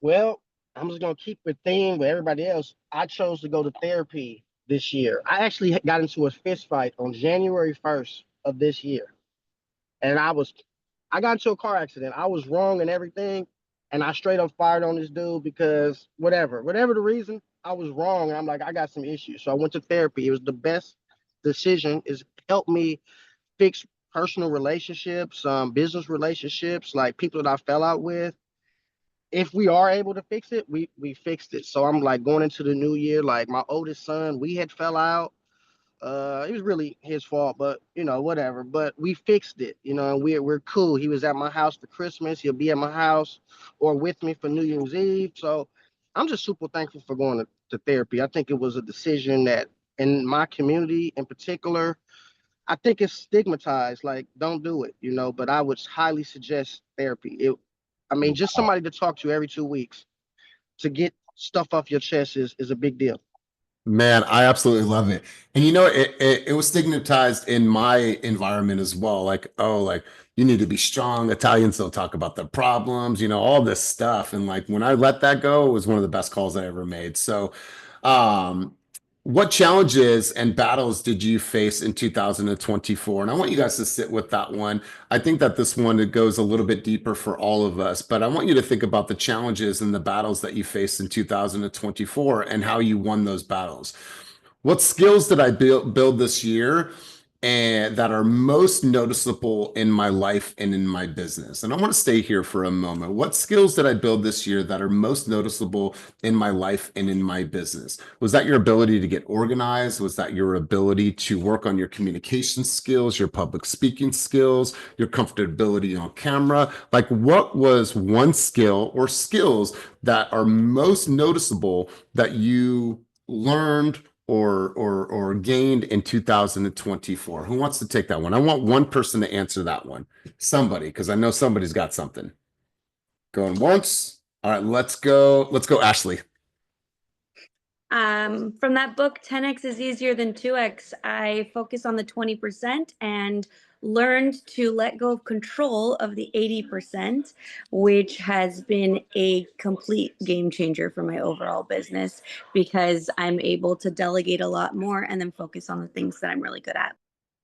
Well, I'm just gonna keep the theme with everybody else. I chose to go to therapy this year. I actually got into a fist fight on January 1st of this year. And I got into a car accident. I was wrong and everything. And I straight up fired on this dude because whatever the reason, I was wrong. And I'm like, I got some issues. So I went to therapy. It was the best decision. It's helped me fix personal relationships, business relationships, like people that I fell out with. If we are able to fix it, we fixed it. So I'm like going into the new year, like my oldest son, we had fell out. It was really his fault, but whatever. But we fixed it, and we're cool. He was at my house for Christmas. He'll be at my house or with me for New Year's Eve. So I'm just super thankful for going to therapy. I think it was a decision that in my community in particular, I think it's stigmatized, like don't do it, but I would highly suggest therapy. I mean, just somebody to talk to every 2 weeks to get stuff off your chest is a big deal. Man, I absolutely love it. And it was stigmatized in my environment as well. Like, oh, like you need to be strong. Italians don't talk about their problems, all this stuff. And like when I let that go, it was one of the best calls I ever made. So, um, what challenges and battles did you face in 2024? And I want you guys to sit with that one. I think that this one, it goes a little bit deeper for all of us, but I want you to think about the challenges and the battles that you faced in 2024 and how you won those battles. What skills did I build this year and that are most noticeable in my life and in my business? And I want to stay here for a moment. What skills did I build this year that are most noticeable in my life and in my business? Was that your ability to get organized? Was that your ability to work on your communication skills, your public speaking skills, your comfortability on camera? Like, what was one skill or skills that are most noticeable that you learned or gained in 2024? Who wants to take that one? I want one person to answer that one. Somebody, because I know somebody's got something. Going once. All right, let's go. Let's go, Ashley. From that book, 10x is easier than 2x, I focus on the 20% and learned to let go of control of the 80%, which has been a complete game changer for my overall business because I'm able to delegate a lot more and then focus on the things that I'm really good at.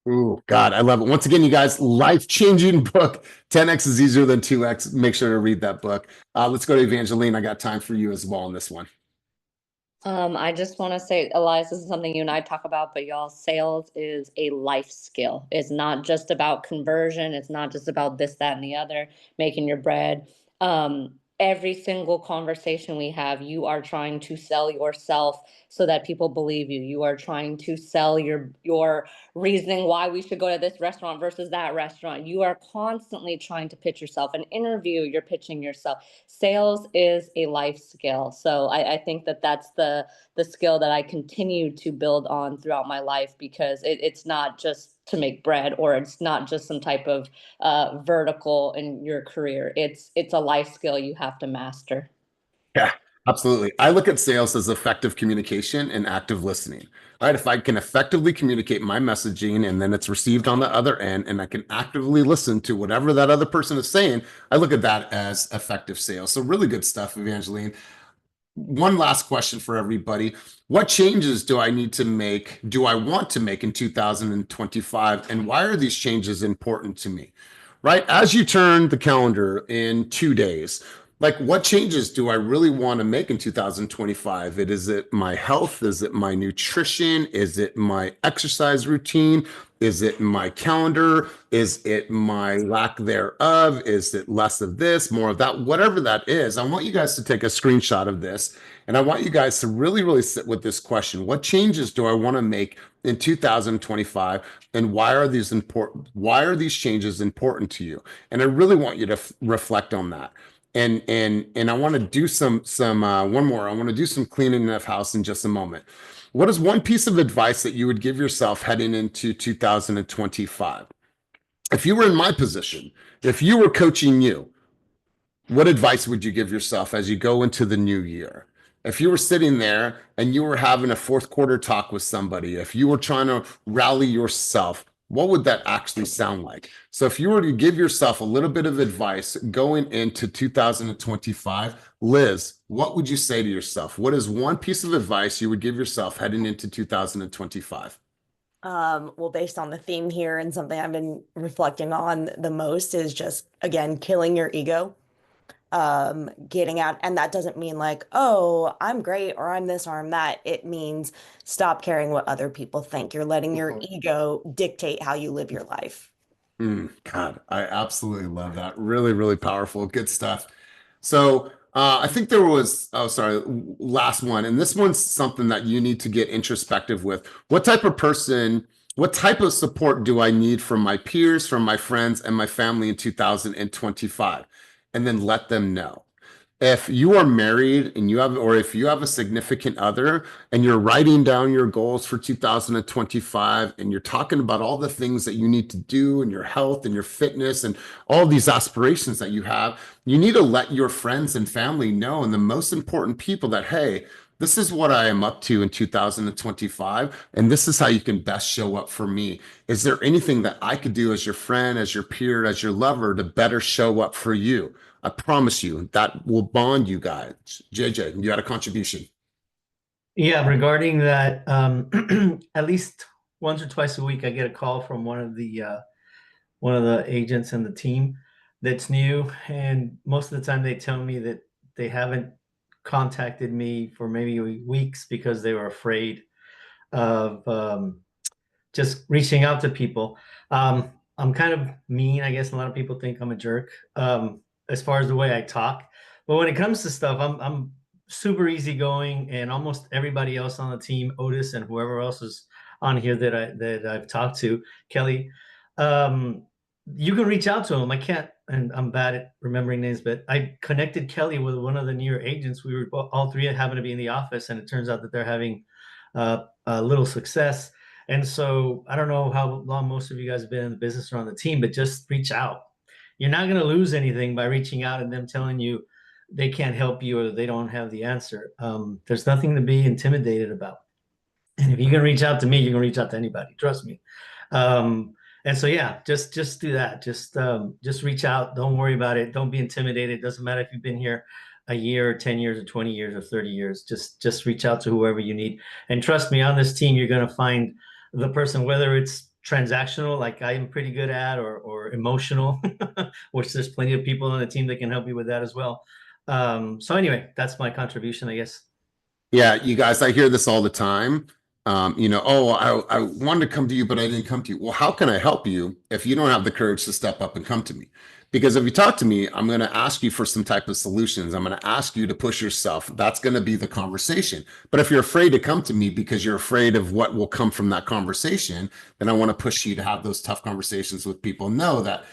Ooh, God, I love it. Once again, you guys, life-changing book. 10x is easier than 2x. Make sure to read that book. Let's go to Evangeline. I got time for you as well on this one. I just want to say, Elias, this is something you and I talk about, but y'all, sales is a life skill. It's not just about conversion. It's not just about this, that, and the other, making your bread. Every single conversation we have, you are trying to sell yourself so that people believe you. You are trying to sell your reasoning why we should go to this restaurant versus that restaurant. You are constantly trying to pitch yourself. An interview, you're pitching yourself. Sales is a life skill. So I think that that's the skill that I continue to build on throughout my life, because it's not just to make bread, or it's not just some type of vertical in your career. It's a life skill you have to master. Yeah, Absolutely. I look at sales as effective communication and active listening. Right? If I can effectively communicate my messaging and then it's received on the other end and I can actively listen to whatever that other person is saying, I look at that as effective sales. So really good stuff, Evangeline. One last question for everybody. What changes do I need to make, do I want to make in 2025? And why are these changes important to me? Right? As you turn the calendar in 2 days, like what changes do I really want to make in 2025? Is it my health? Is it my nutrition? Is it my exercise routine? Is it my calendar? Is it my lack thereof? Is it less of this, more of that? Whatever that is, I want you guys to take a screenshot of this. And I want you guys to really, really sit with this question. What changes do I want to make in 2025? And why are these important? Why are these changes important to you? And I really want you to reflect on that. And I want to do some one more. I want to do some cleaning of house in just a moment. What is one piece of advice that you would give yourself heading into 2025? If you were in my position, if you were coaching you, what advice would you give yourself as you go into the new year? If you were sitting there and you were having a fourth quarter talk with somebody, if you were trying to rally yourself, what would that actually sound like? So if you were to give yourself a little bit of advice going into 2025, Liz, what would you say to yourself? What is one piece of advice you would give yourself heading into 2025? Well, based on the theme here and something I've been reflecting on the most is just, again, killing your ego. Getting out, and that doesn't mean like, oh, I'm great or I'm this or I'm that. It means stop caring what other people think. You're letting your ego dictate how you live your life. God, I absolutely love that. Really, really powerful. Good stuff. So I think there was, oh, sorry, last one. And this one's something that you need to get introspective with. What type of person, what type of support do I need from my peers, from my friends, and my family in 2025? And then let them know. If you are married and you have, or if you have a significant other and you're writing down your goals for 2025 and you're talking about all the things that you need to do and your health and your fitness and all these aspirations that you have, you need to let your friends and family know, and the most important people, that, hey, this is what I am up to in 2025, and this is how you can best show up for me. Is there anything that I could do as your friend, as your peer, as your lover to better show up for you? I promise you that will bond you guys. JJ, you had a contribution. Yeah, regarding that, at least once or twice a week, I get a call from one of the agents in the team that's new, and most of the time they tell me that they haven't contacted me for maybe weeks because they were afraid of just reaching out to people. I'm kind of mean. I guess a lot of people think I'm a jerk as far as the way I talk. But when it comes to stuff, I'm super easygoing, and almost everybody else on the team, Otis and whoever else is on here that I've talked to, Kelly, you can reach out to them. I can't, and I'm bad at remembering names, but I connected Kelly with one of the newer agents. We were all three happened to be in the office, and it turns out that they're having a little success. And so I don't know how long most of you guys have been in the business or on the team, but just reach out. You're not going to lose anything by reaching out and them telling you they can't help you or they don't have the answer. There's nothing to be intimidated about. And if you can reach out to me, you can reach out to anybody. Trust me. And so, yeah, just do that. Just reach out. Don't worry about it. Don't be intimidated. It doesn't matter if you've been here a year or 10 years or 20 years or 30 years. Just reach out to whoever you need. And trust me, on this team, you're going to find the person, whether it's transactional, like I am pretty good at, or emotional, which there's plenty of people on the team that can help you with that as well. So anyway, that's my contribution, I guess. Yeah, you guys, I hear this all the time. Oh, I wanted to come to you, but I didn't come to you. Well, how can I help you if you don't have the courage to step up and come to me? Because if you talk to me, I'm going to ask you for some type of solutions. I'm going to ask you to push yourself. That's going to be the conversation. But if you're afraid to come to me because you're afraid of what will come from that conversation, then I want to push you to have those tough conversations with people. Know that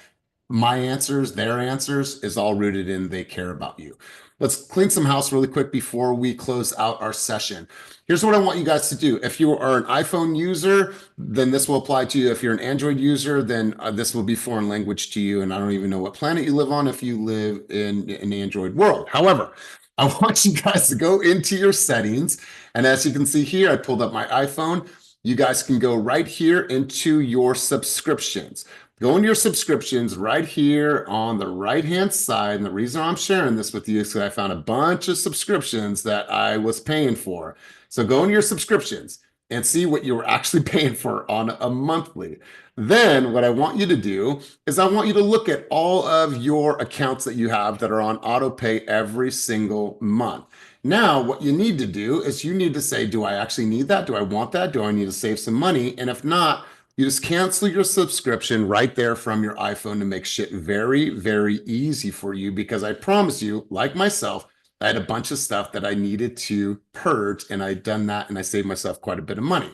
my answers, their answers is all rooted in they care about you. Let's clean some house really quick before we close out our session. Here's what I want you guys to do. If you are an iPhone user, then this will apply to you. If you're an Android user, then this will be foreign language to you. And I don't even know what planet you live on if you live in an Android world. However, I want you guys to go into your settings. And as you can see here, I pulled up my iPhone. You guys can go right here into your subscriptions. Go into your subscriptions right here on the right-hand side. And the reason I'm sharing this with you is because I found a bunch of subscriptions that I was paying for. So go into your subscriptions and see what you were actually paying for on a monthly. Then what I want you to do is I want you to look at all of your accounts that you have that are on auto pay every single month. Now, what you need to do is you need to say, do I actually need that? Do I want that? Do I need to save some money? And if not, you just cancel your subscription right there from your iPhone to make shit very, very easy for you, because I promise you, like myself, I had a bunch of stuff that I needed to purge, and I'd done that, and I saved myself quite a bit of money.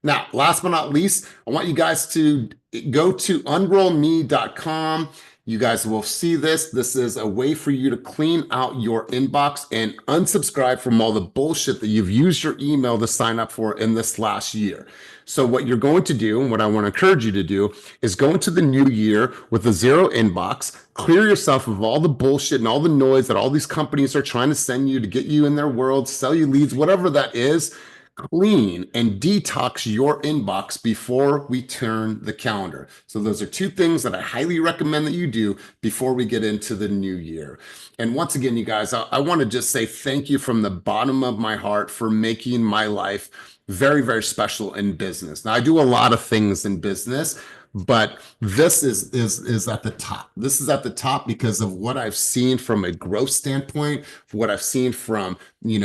Now, last but not least, I want you guys to go to unrollme.com. You guys will see this. This is a way for you to clean out your inbox and unsubscribe from all the bullshit that you've used your email to sign up for in this last year. So what you're going to do, and what I want to encourage you to do, is go into the new year with a zero inbox, clear yourself of all the bullshit and all the noise that all these companies are trying to send you to get you in their world, sell you leads, whatever that is. Clean and detox your inbox before we turn the calendar. So those are two things that I highly recommend that you do before we get into the new year. And once again, you guys, I want to just say thank you from the bottom of my heart for making my life very, very special in business. Now, I do a lot of things in business, but this is at the top. This is at the top because of what I've seen from a growth standpoint, what I've seen from,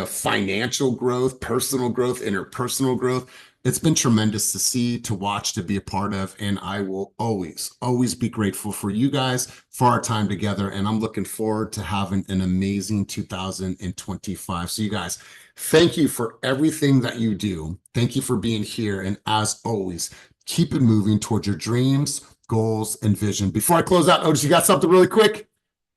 financial growth, personal growth, interpersonal growth. It's been tremendous to see, to watch, to be a part of, and I will always, always be grateful for you guys, for our time together, and I'm looking forward to having an amazing 2025. So you guys, thank you for everything that you do. Thank you for being here, and as always, keep it moving towards your dreams, goals, and vision. Before I close out, Otis, you got something really quick?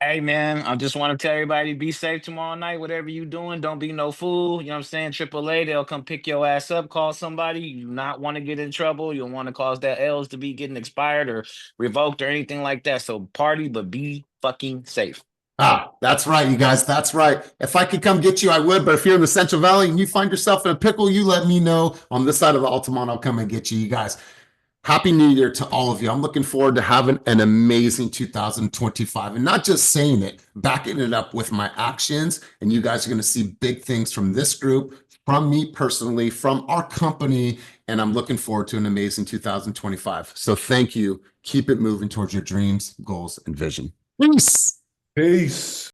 Hey man, I just want to tell everybody, be safe tomorrow night. Whatever you doing, don't be no fool. You know what I'm saying? AAA, they'll come pick your ass up, call somebody. You do not want to get in trouble. You don't want to cause that L's to be getting expired or revoked or anything like that. So party, but be fucking safe. Ah, that's right, you guys. That's right. If I could come get you, I would. But if you're in the Central Valley and you find yourself in a pickle, you let me know. On this side of the Altamont, I'll come and get you. You guys, Happy New Year to all of you. I'm looking forward to having an amazing 2025, and not just saying it, backing it up with my actions. And you guys are going to see big things from this group, from me personally, from our company. And I'm looking forward to an amazing 2025. So thank you. Keep it moving towards your dreams, goals, and vision. Peace. Peace.